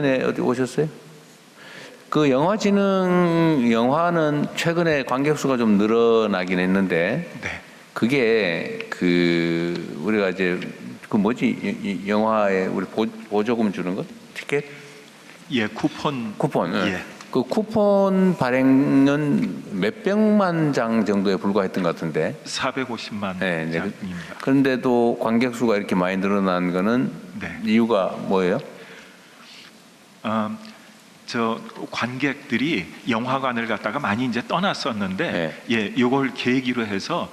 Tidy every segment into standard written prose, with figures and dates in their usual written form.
전에 어디 오셨어요? 그 영화는 최근에 관객 수가 좀 늘어나긴 했는데, 네. 그게 우리가 이제 이 영화에 우리 보조금 주는 거? 티켓? 예, 쿠폰. 예. 그 쿠폰 발행은 몇백만 장 정도에 불과했던 것 같은데. 450만 네, 장입니다. 그런데도 관객 수가 이렇게 많이 늘어난 거는 네. 이유가 뭐예요? 저 관객들이 영화관을 갔다가 많이 이제 떠났었는데, 네. 예, 요걸 계기로 해서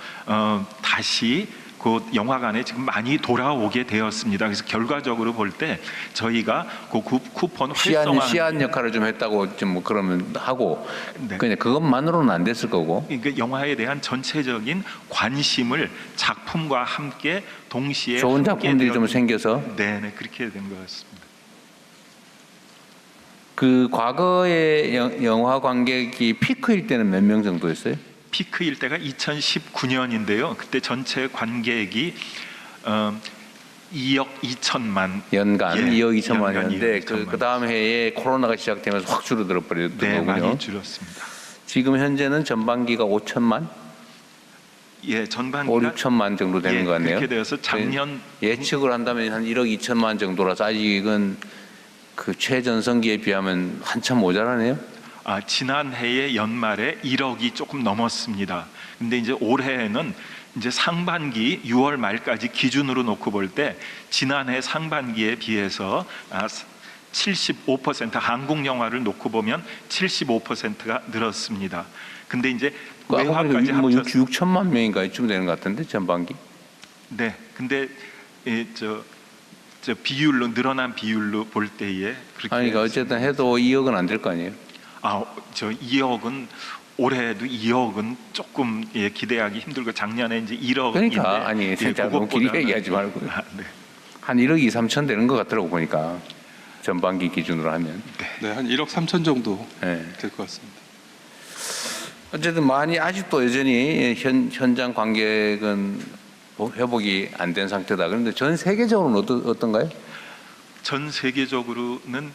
다시 그 영화관에 지금 많이 돌아오게 되었습니다. 그래서 결과적으로 볼 때 저희가 그 쿠폰 활성화 시안 역할을 좀 했다고 좀 뭐 그러면 하고, 네. 그냥 그것만으로는 안 됐을 거고. 그러니까 영화에 대한 전체적인 관심을 작품과 함께 동시에 좋은 작품들이 좀 되었... 생겨서. 네, 그렇게 된 것 같습니다. 그 과거에 영화 관객이 피크일 때는 몇 명 정도였어요? 피크일 때가 2019년인데요. 그때 전체 관객이 2억 2천만 연간. 예, 2억 2천만이었는데 2억 2천만. 그 다음 해에 코로나가 시작되면서 확 줄어들어 버렸던 네, 거군요. 많이 줄었습니다. 지금 현재는 전반기가 5천만? 예, 전반기가 5, 6천만 정도 되는 것 같네요. 그렇게 되어서 작년 예측을 한다면 한 1억 2천만 정도라서 아직은 그 최전성기에 비하면 한참 모자라네요. 지난해의 연말에 1억이 조금 넘었습니다. 근데 이제 올해에는 이제 상반기 6월 말까지 기준으로 놓고 볼 때 지난해 상반기에 비해서 75% 한국 영화를 놓고 보면 75%가 늘었습니다. 근데 이제 외화까지 뭐 합쳐서 6천만 명인가 이쯤 되는 것 같은데 전반기. 네, 근데 저 비율로 늘어난 비율로 볼 때에 그렇게 그러니까 어쨌든 해도 2억은 안 될 거 아니에요. 저 2억은 올해도 2억은 조금 기대하기 힘들고 작년에 이제 1억. 그러니까 아니 진짜 너무 길게 얘기하지 말고 네. 한 1억 2, 3천 되는 것 같더라고 보니까 전반기 기준으로 하면. 네, 한 1억 3천 정도 네. 될 것 같습니다. 어쨌든 많이 아직도 여전히 현장 관객은 회복이 안 된 상태다. 그런데 전 세계적으로는 어떤가요? 전 세계적으로는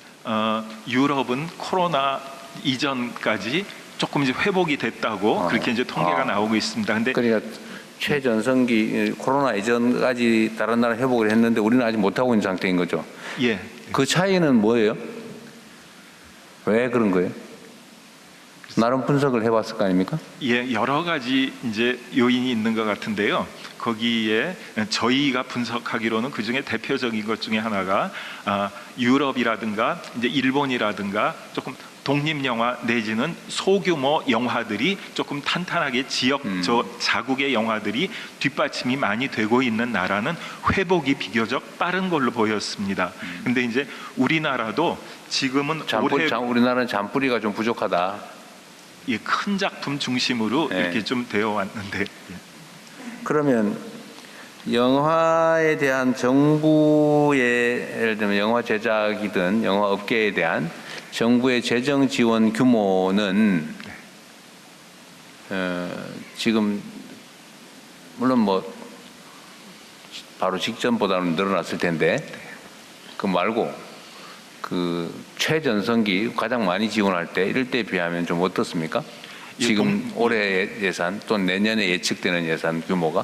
유럽은 코로나 이전까지 조금 이제 회복이 됐다고 그렇게 이제 통계가 나오고 있습니다. 근데 그러니까 최전성기 코로나 이전까지 다른 나라 회복을 했는데 우리는 아직 못 하고 있는 상태인 거죠. 예. 그 차이는 뭐예요? 왜 그런 거예요? 나름 분석을 해봤을 거 아닙니까? 예, 여러 가지 이제 요인이 있는 것 같은데요. 거기에 저희가 분석하기로는 그 중에 대표적인 것 중에 하나가 유럽이라든가 이제 일본이라든가 조금 독립 영화 내지는 소규모 영화들이 조금 탄탄하게 자국의 영화들이 뒷받침이 많이 되고 있는 나라는 회복이 비교적 빠른 걸로 보였습니다. 근데 이제 우리나라도 지금은 우리나라는 잔뿌리가 좀 부족하다. 예, 큰 작품 중심으로 이렇게 좀 되어 왔는데. 그러면 영화에 대한 정부의 예를 들면 영화 제작이든 영화 업계에 대한 정부의 재정 지원 규모는 지금 물론 뭐 바로 직전보다는 늘어났을 텐데 그 말고 그 최전성기 가장 많이 지원할 때 이럴 때 비하면 좀 어떻습니까? 지금 올해 예산 또 내년에 예측되는 예산 규모가?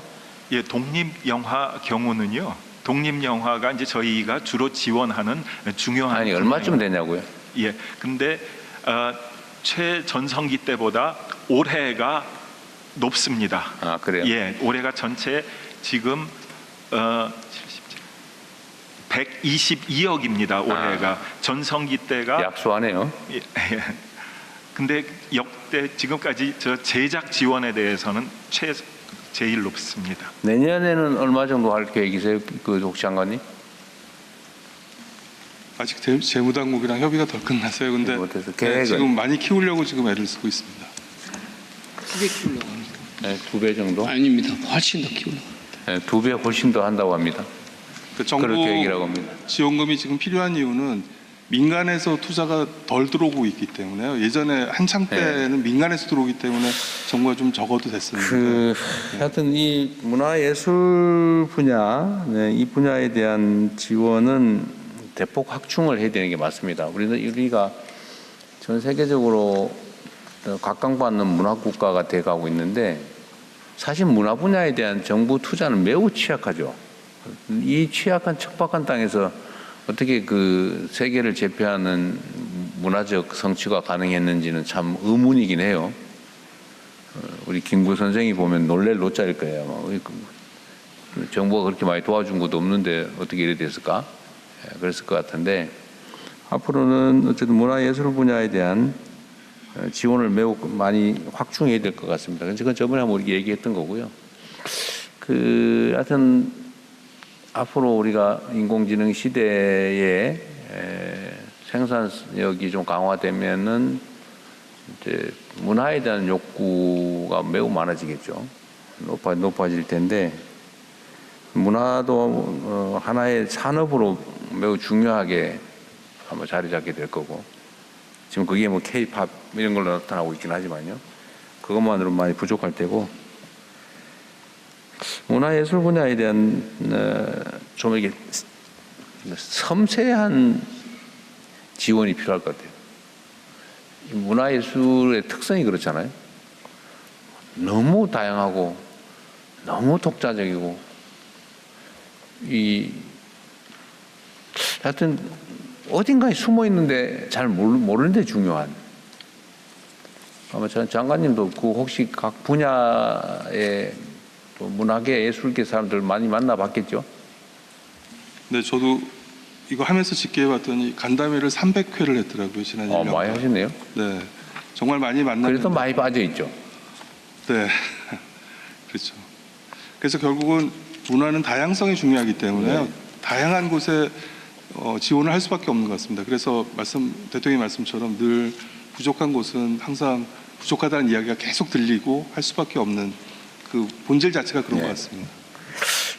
예, 독립 영화 경우는요. 독립 영화가 이제 저희가 주로 지원하는 중요한 얼마쯤 되냐고요? 예, 근데 최전성기 때보다 올해가 높습니다. 그래요? 예, 올해가 전체 지금 122억입니다. 올해가 전성기 때가 약소하네요. 예. 근데 역대 지금까지 저 제작 지원에 대해서는 제일 높습니다. 내년에는 얼마 정도 할 계획이세요, 그 혹시 장관님? 아직 재무당국이랑 협의가 덜 끝났어요. 근데 지금 많이 키우려고 지금 애를 쓰고 있습니다. 2배 키우려고 합니다. 네, 2배 정도? 아닙니다. 훨씬 더 키우려고 합니다. 네, 2배 훨씬 더 한다고 합니다. 정부 그럴 계획이라고 합니다. 지원금이 지금 필요한 이유는 민간에서 투자가 덜 들어오고 있기 때문에요. 예전에 한창 때는 민간에서 들어오기 때문에 정부가 좀 적어도 됐습니다. 하여튼 이 문화예술 분야, 이 분야에 대한 지원은 대폭 확충을 해야 되는 게 맞습니다. 우리가 전 세계적으로 각광받는 문화 국가가 돼가고 있는데 사실 문화 분야에 대한 정부 투자는 매우 취약하죠. 이 취약한 척박한 땅에서 어떻게 그 세계를 제패하는 문화적 성취가 가능했는지는 참 의문이긴 해요. 우리 김구 선생이 보면 놀랄 노자일 거예요. 정부가 그렇게 많이 도와준 것도 없는데 어떻게 이래 됐을까? 그랬을 것 같은데 앞으로는 어쨌든 문화예술 분야에 대한 지원을 매우 많이 확충해야 될 것 같습니다. 그건 저번에 한번 우리 얘기했던 거고요. 하여튼 앞으로 우리가 인공지능 시대에 생산력이 좀 강화되면은 이제 문화에 대한 욕구가 매우 많아지겠죠. 높아질 텐데 문화도 하나의 산업으로 매우 중요하게 아마 자리 잡게 될 거고 지금 그게 뭐 K-팝 이런 걸로 나타나고 있긴 하지만요. 그것만으로 많이 부족할 테고 문화예술 분야에 대한 좀 이게 섬세한 지원이 필요할 것 같아요. 문화예술의 특성이 그렇잖아요. 너무 다양하고 너무 독자적이고 하여튼 어딘가에 숨어 있는데 잘 모르는데 중요한. 아마 장관님도 그 혹시 각 분야의 문화계, 예술계 사람들 많이 만나봤겠죠? 네, 저도 이거 하면서 집계해봤더니 간담회를 300회를 했더라고요, 지난 1년. 많이 하셨네요. 네, 정말 많이 만났는데. 그래도 많이 빠져 있죠. 네, 그렇죠. 그래서 결국은 문화는 다양성이 중요하기 때문에요. 다양한 곳에 지원을 할 수밖에 없는 것 같습니다. 그래서 대통령의 말씀처럼 늘 부족한 곳은 항상 부족하다는 이야기가 계속 들리고 할 수밖에 없는 그 본질 자체가 그런 것 같습니다.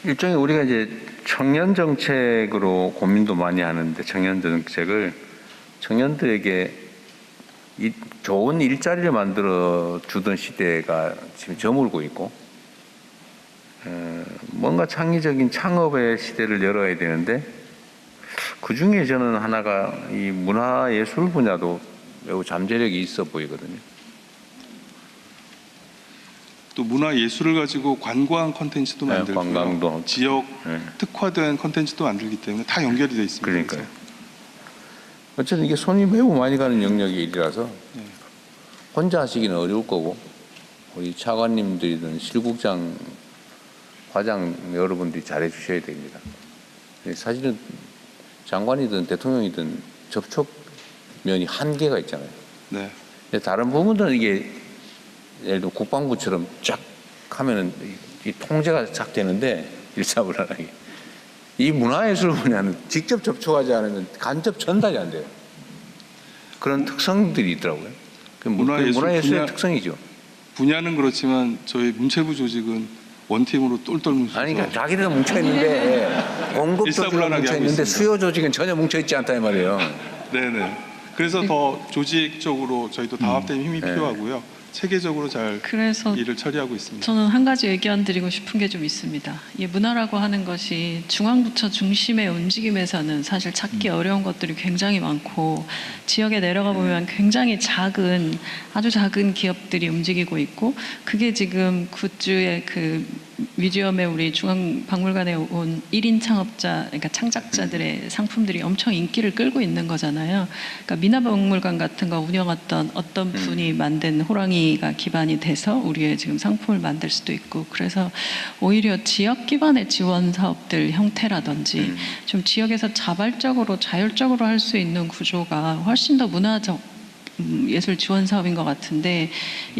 일종의 우리가 이제 청년 정책으로 고민도 많이 하는데 청년 정책을 청년들에게 좋은 일자리를 만들어 주던 시대가 지금 저물고 있고 뭔가 창의적인 창업의 시대를 열어야 되는데 그 중에 저는 하나가 이 문화예술 분야도 매우 잠재력이 있어 보이거든요. 또 문화예술을 가지고 관광 콘텐츠도 만들고 관광도 지역 특화된 콘텐츠도 만들기 때문에 다 연결이 되어 있습니다. 그러니까요. 어쨌든 이게 손이 매우 많이 가는 영역의 일이라서 혼자 하시기는 어려울 거고 우리 차관님들이든 실국장, 과장 여러분들이 잘해 주셔야 됩니다. 사실은 장관이든 대통령이든 접촉면이 한계가 있잖아요. 네. 근데 다른 부분들은 이게 예를 들어 국방부처럼 쫙 하면은 이 통제가 쫙 되는데 일사불란하게 이 문화예술 분야는 직접 접촉하지 않으면 간접 전달이 안 돼요. 그런 특성들이 있더라고요. 문화예술의 특성이죠. 분야는 그렇지만 저희 문체부 조직은 원팀으로 똘똘 뭉쳐서 아니 그러니까 자기들은 뭉쳐 있는데 공급 조직은 뭉쳐 있는데 수요 조직은 전혀 뭉쳐 있지 않다 이 말이에요. 네네. 그래서 더 조직적으로 저희도 다합된 힘이 필요하고요. 체계적으로 잘 그래서 일을 처리하고 있습니다. 저는 한 가지 의견 드리고 싶은 게 좀 있습니다. 이 문화라고 하는 것이 중앙부처 중심의 움직임에서는 사실 찾기 어려운 것들이 굉장히 많고 지역에 내려가 보면 굉장히 아주 작은 기업들이 움직이고 있고 그게 지금 굿즈의 그 뮤지엄에 우리 중앙박물관에 온 1인 창업자, 그러니까 창작자들의 상품들이 엄청 인기를 끌고 있는 거잖아요. 그러니까 미나박물관 같은 거 운영했던 어떤 분이 만든 호랑이가 기반이 돼서 우리의 지금 상품을 만들 수도 있고 그래서 오히려 지역 기반의 지원 사업들 형태라든지 좀 지역에서 자발적으로 자율적으로 할 수 있는 구조가 훨씬 더 문화적 예술 지원 사업인 것 같은데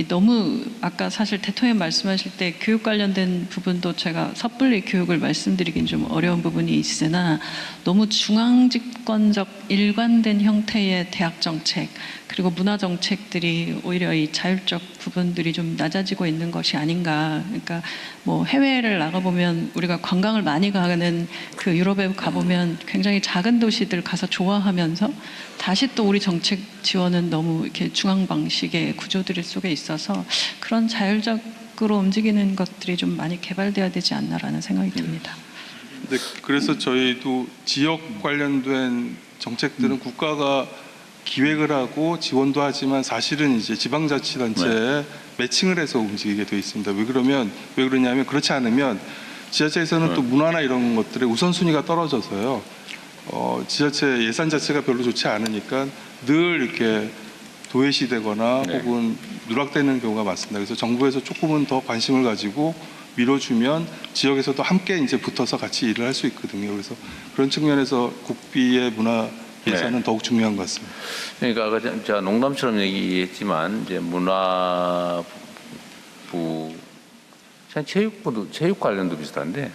너무 아까 사실 대통령 말씀하실 때 교육 관련된 부분도 제가 섣불리 교육을 말씀드리긴 좀 어려운 부분이 있으나 너무 중앙집권적 일관된 형태의 대학 정책 그리고 문화 정책들이 오히려 이 자율적 부분들이 좀 낮아지고 있는 것이 아닌가. 그러니까 뭐 해외를 나가보면 우리가 관광을 많이 가는 그 유럽에 가보면 굉장히 작은 도시들 가서 좋아하면서 다시 또 우리 정책 지원은 너무 이렇게 중앙 방식의 구조들 속에 있어서 그런 자율적으로 움직이는 것들이 좀 많이 개발돼야 되지 않나라는 생각이 듭니다. 네, 그래서 저희도 지역 관련된 정책들은 국가가 기획을 하고 지원도 하지만 사실은 이제 지방자치단체에 매칭을 해서 움직이게 돼 있습니다. 왜 그러냐면 그렇지 않으면 지자체에서는 또 문화나 이런 것들의 우선순위가 떨어져서요. 지자체 예산 자체가 별로 좋지 않으니까 늘 이렇게 도외시되거나 네. 혹은 누락되는 경우가 많습니다. 그래서 정부에서 조금은 더 관심을 가지고 밀어주면 지역에서도 함께 이제 붙어서 같이 일을 할 수 있거든요. 그래서 그런 측면에서 국비의 문화 예산은 네. 더욱 중요한 것 같습니다. 그러니까 아까 제가 농담처럼 얘기했지만 이제 문화부, 체육부도 체육 관련도 비슷한데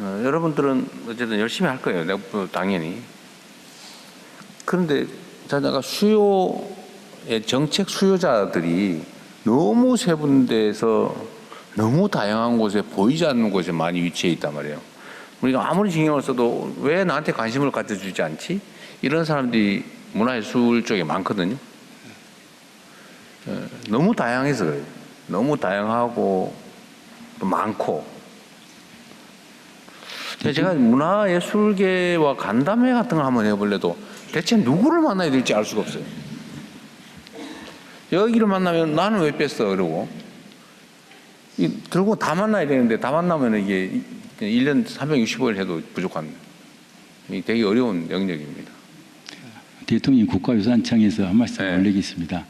여러분들은 어쨌든 열심히 할 거예요. 내가 당연히. 그런데 자네가 수요의 정책 수요자들이 너무 세분돼서 너무 다양한 곳에 보이지 않는 곳에 많이 위치해 있단 말이에요. 우리가 아무리 신경을 써도 왜 나한테 관심을 가져주지 않지? 이런 사람들이 문화예술 쪽에 많거든요. 너무 다양해서 그래요. 너무 다양하고 또 많고. 제가 문화예술계와 간담회 같은 거 한번 해볼래도 대체 누구를 만나야 될지 알 수가 없어요. 여기를 만나면 나는 왜 뺐어? 이러고. 들고 다 만나야 되는데 다 만나면 이게 1년 365일 해도 부족한 되게 어려운 영역입니다. 대통령 국가유산청에서 한 말씀 네. 올리겠습니다.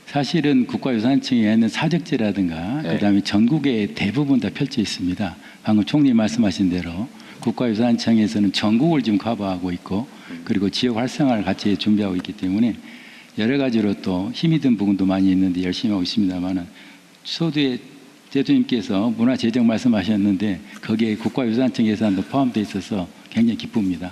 사실은 국가유산청에는 사적지라든가 네. 그다음에 전국에 대부분 다 펼쳐 있습니다. 방금 총리 말씀하신 대로 국가유산청에서는 전국을 지금 커버하고 있고 그리고 지역 활성화를 같이 준비하고 있기 때문에 여러 가지로 또 힘이 든 부분도 많이 있는데 열심히 하고 있습니다만은 초두에 대통령께서 문화재정 말씀하셨는데 거기에 국가유산청 예산도 포함되어 있어서 굉장히 기쁩니다.